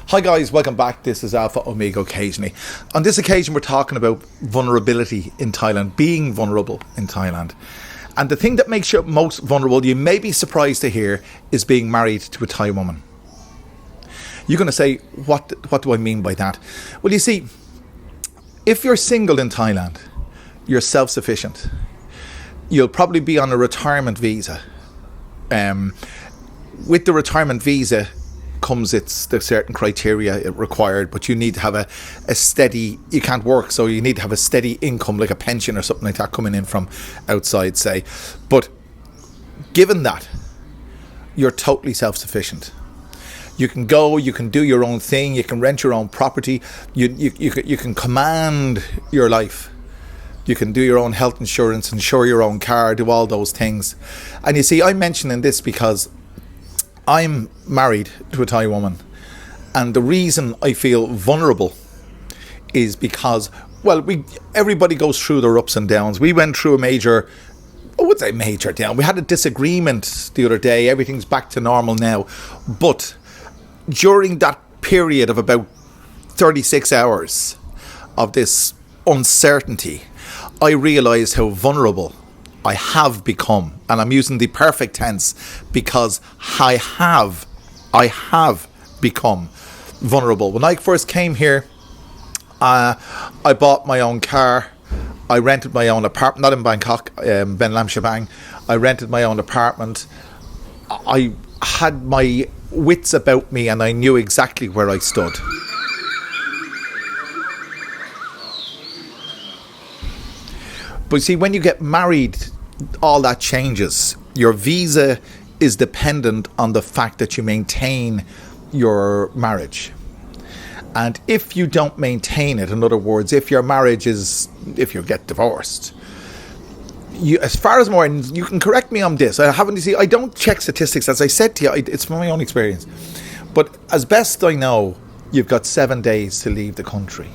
Hi guys, welcome back. This is Alpha Omega Occasionally. On this occasion we're talking about vulnerability in Thailand, being vulnerable in Thailand. And the thing that makes you most vulnerable, you may be surprised to hear, is being married to a Thai woman. You're going to say, what do I mean by that? Well, you see, if you're single in Thailand, you're self-sufficient. You'll probably be on a retirement visa. With the retirement visa comes there's certain criteria it required, but you need to have a steady, you can't work, so you need to have a steady income, like a pension or something like that coming in from outside, say. But given that, you're totally self-sufficient. You can go, you can do your own thing, you can rent your own property, you can command your life. You can do your own health insurance, insure your own car, do all those things. And you see, I'm mentioning this because I'm married to a Thai woman, and the reason I feel vulnerable is because, well, everybody goes through their ups and downs. We went through I would say major down. We had a disagreement the other day. Everything's back to normal now. But during that period of about 36 hours of this uncertainty, I realised how vulnerable I have become, and I'm using the perfect tense because I have become vulnerable. When I first came here, I bought my own car. I rented my own apartment, not in Bangkok, Ben Lam Shabang. I rented my own apartment. I had my wits about me, and I knew exactly where I stood. But see, when you get married, all that changes. Your visa is dependent on the fact that you maintain your marriage. And if you don't maintain it, in other words, if you get divorced, as far as you can correct me on this. I don't check statistics. As I said to you, it's from my own experience. But as best I know, you've got 7 days to leave the country.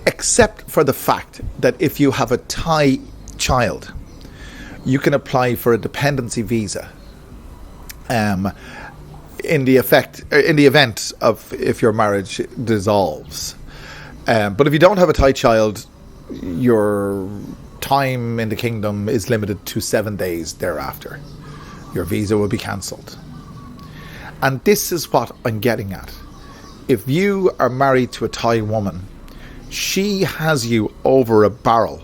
Except for the fact that if you have a Thai child, you can apply for a dependency visa in the event of if your marriage dissolves. But if you don't have a Thai child, your time in the kingdom is limited to 7 days thereafter. Your visa will be cancelled. And this is what I'm getting at. If you are married to a Thai woman, she has you over a barrel,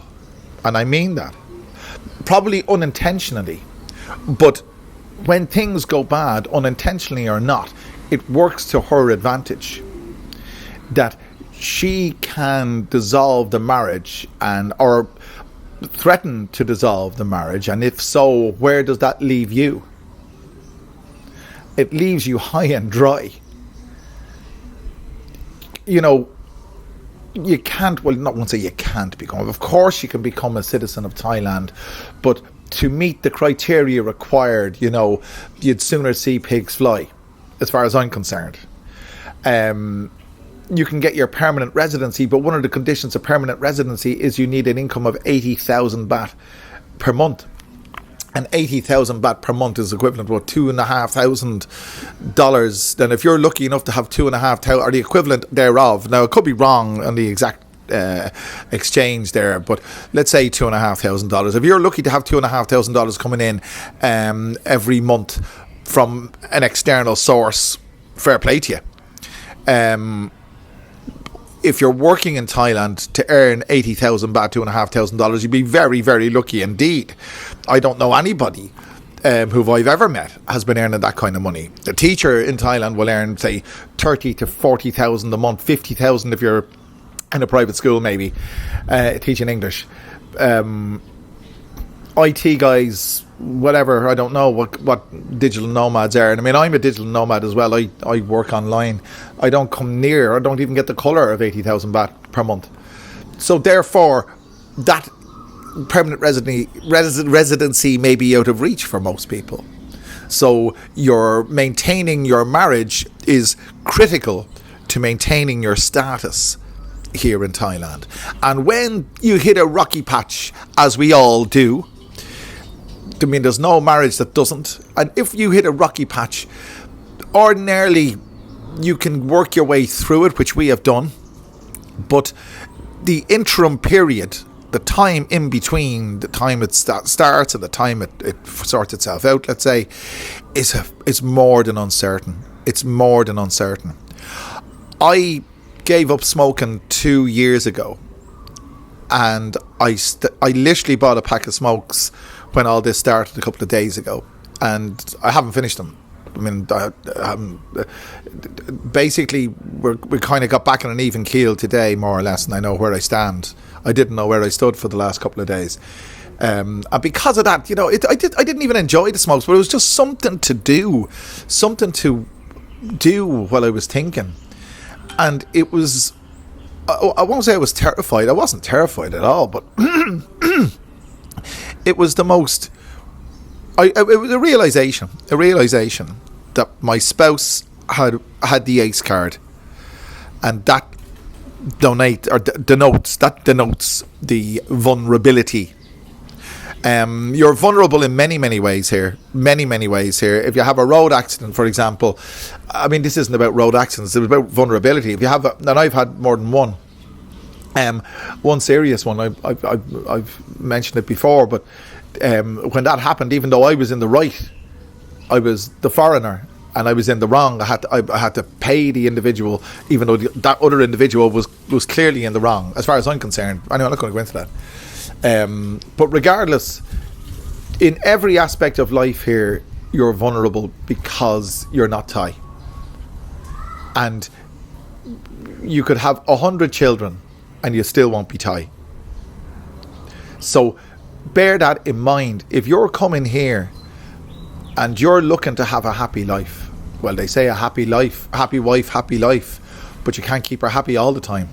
and I mean that. Probably unintentionally, but when things go bad, unintentionally or not, it works to her advantage. That she can dissolve the marriage or threaten to dissolve the marriage, and if so, where does that leave you? It leaves you high and dry. You can't, well, not want to say you can't become, of course you can become a citizen of Thailand, but to meet the criteria required, you'd sooner see pigs fly, as far as I'm concerned. You can get your permanent residency, but one of the conditions of permanent residency is you need an income of 80,000 baht per month. And 80,000 baht per month is equivalent to $2,500. Then if you're lucky enough to have 2,500, or the equivalent thereof, now it could be wrong on the exact exchange there, but let's say $2,500. If you're lucky to have $2,500 coming in every month from an external source, fair play to you. If you're working in Thailand to earn 80,000 baht, $2,500, you'd be very, very lucky indeed. I don't know anybody who I've ever met has been earning that kind of money. The teacher in Thailand will earn, say, 30 to 40,000 a month, 50,000 if you're in a private school, maybe, teaching English. IT guys, whatever, I don't know what digital nomads are. And I mean, I'm a digital nomad as well. I work online. I don't even get the colour of 80,000 baht per month. So therefore, that permanent residency may be out of reach for most people. So maintaining your marriage is critical to maintaining your status here in Thailand. And when you hit a rocky patch, as we all do, I mean, there's no marriage that doesn't. And if you hit a rocky patch, ordinarily you can work your way through it, which we have done. But the interim period, the time in between the time it starts and the time it sorts itself out, let's say, is more than uncertain. It's more than uncertain. I gave up smoking 2 years ago, and I literally bought a pack of smokes when all this started a couple of days ago, and I haven't finished them. I mean, basically, we kind of got back on an even keel today, more or less, and I know where I stand. I didn't know where I stood for the last couple of days, and because of that, I didn't even enjoy the smokes, but it was just something to do while I was thinking, and it was. I won't say I was terrified. I wasn't terrified at all, but it was the most. It was a realization that my spouse had the ACE card, and that denotes the vulnerability. You're vulnerable in many ways here. Many ways here. If you have a road accident, for example, I mean, this isn't about road accidents. It's about vulnerability. If you have, and I've had more than one. One serious one. I've mentioned it before, but when that happened, even though I was in the right, I was the foreigner, and I was in the wrong. I had to pay the individual, even though that other individual was clearly in the wrong, as far as I'm concerned. Anyway, I'm not going to go into that. But regardless, in every aspect of life here, you're vulnerable because you're not Thai, and you could have 100 children, and you still won't be Thai. So bear that in mind. If you're coming here and you're looking to have a happy life, well, they say a happy life, happy wife, happy life, but you can't keep her happy all the time.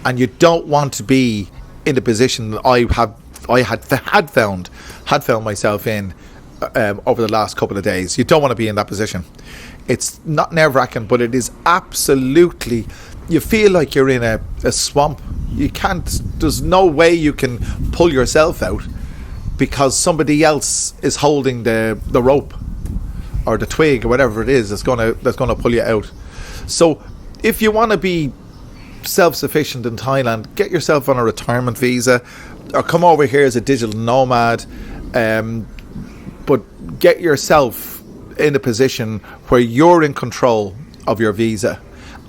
And you don't want to be in the position that I had found myself in over the last couple of days. You don't want to be in that position. It's not nerve-wracking, but it is absolutely. You feel like you're in a swamp. You can't. There's no way you can pull yourself out because somebody else is holding the rope or the twig or whatever it is that's gonna pull you out. So if you want to be self-sufficient in Thailand, get yourself on a retirement visa or come over here as a digital nomad, but get yourself in a position where you're in control of your visa,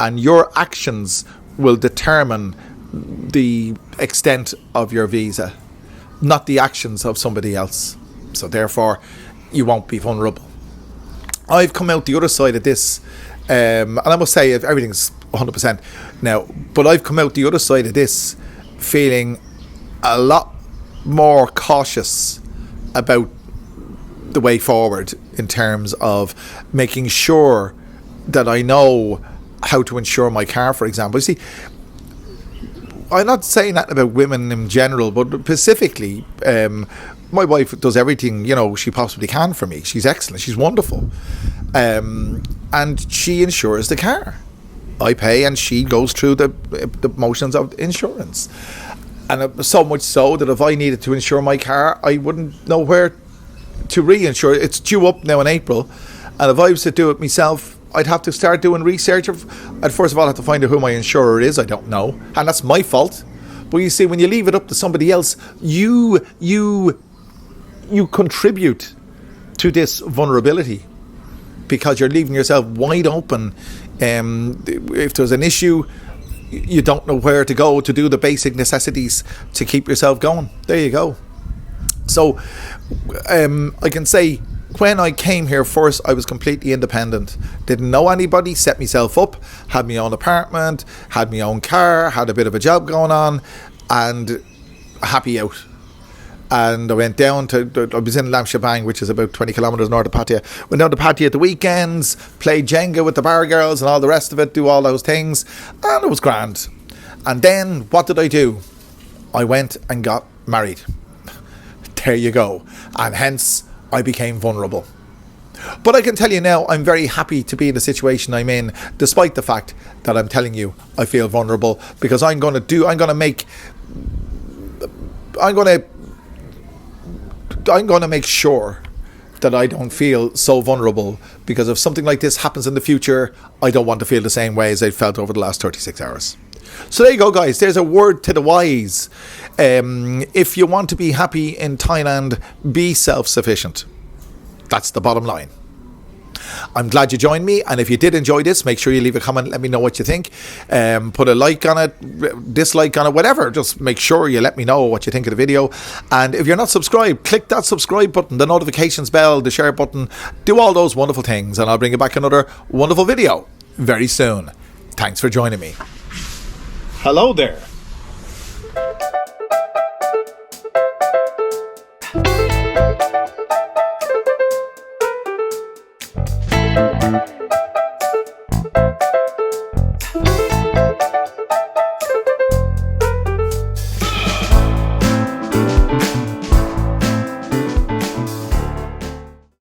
and your actions will determine the extent of your visa, not the actions of somebody else. So therefore, you won't be vulnerable. I've come out the other side of this, and I must say everything's 100% now, but I've come out the other side of this feeling a lot more cautious about the way forward in terms of making sure that I know how to insure my car, for example. You see, I'm not saying that about women in general, but specifically, my wife does everything she possibly can for me. She's excellent. She's wonderful, and she insures the car. I pay, and she goes through the motions of insurance, and so much so that if I needed to insure my car, I wouldn't know where to reinsure. It's due up now in April, and if I was to do it myself, I'd have to start doing research. I'd first of all have to find out who my insurer is. I don't know, and that's my fault. But you see, when you leave it up to somebody else, you contribute to this vulnerability because you're leaving yourself wide open. If there's an issue, you don't know where to go to do the basic necessities to keep yourself going. There you go. So I can say, when I came here first, I was completely independent. Didn't know anybody, set myself up, had my own apartment, had my own car, had a bit of a job going on, and happy out. And I went down I was in Lam Shabang, which is about 20 kilometres north of Pattaya. Went down to Pattaya at the weekends, played Jenga with the bar girls and all the rest of it, do all those things, and it was grand. And then, what did I do? I went and got married. There you go. And hence, I became vulnerable. But I can tell you now, I'm very happy to be in the situation I'm in, despite the fact that I'm telling you I feel vulnerable, because I'm going to make sure that I don't feel so vulnerable, because if something like this happens in the future, I don't want to feel the same way as I felt over the last 36 hours. So there you go, guys. There's a word to the wise. If you want to be happy in Thailand, be self-sufficient. That's the bottom line. I'm glad you joined me, and if you did enjoy this, make sure you leave a comment, let me know what you think. Put a like on it, dislike on it, whatever. Just make sure you let me know what you think of the video. And if you're not subscribed, click that subscribe button, the notifications bell, the share button. Do all those wonderful things, and I'll bring you back another wonderful video very soon. Thanks for joining me. Hello there.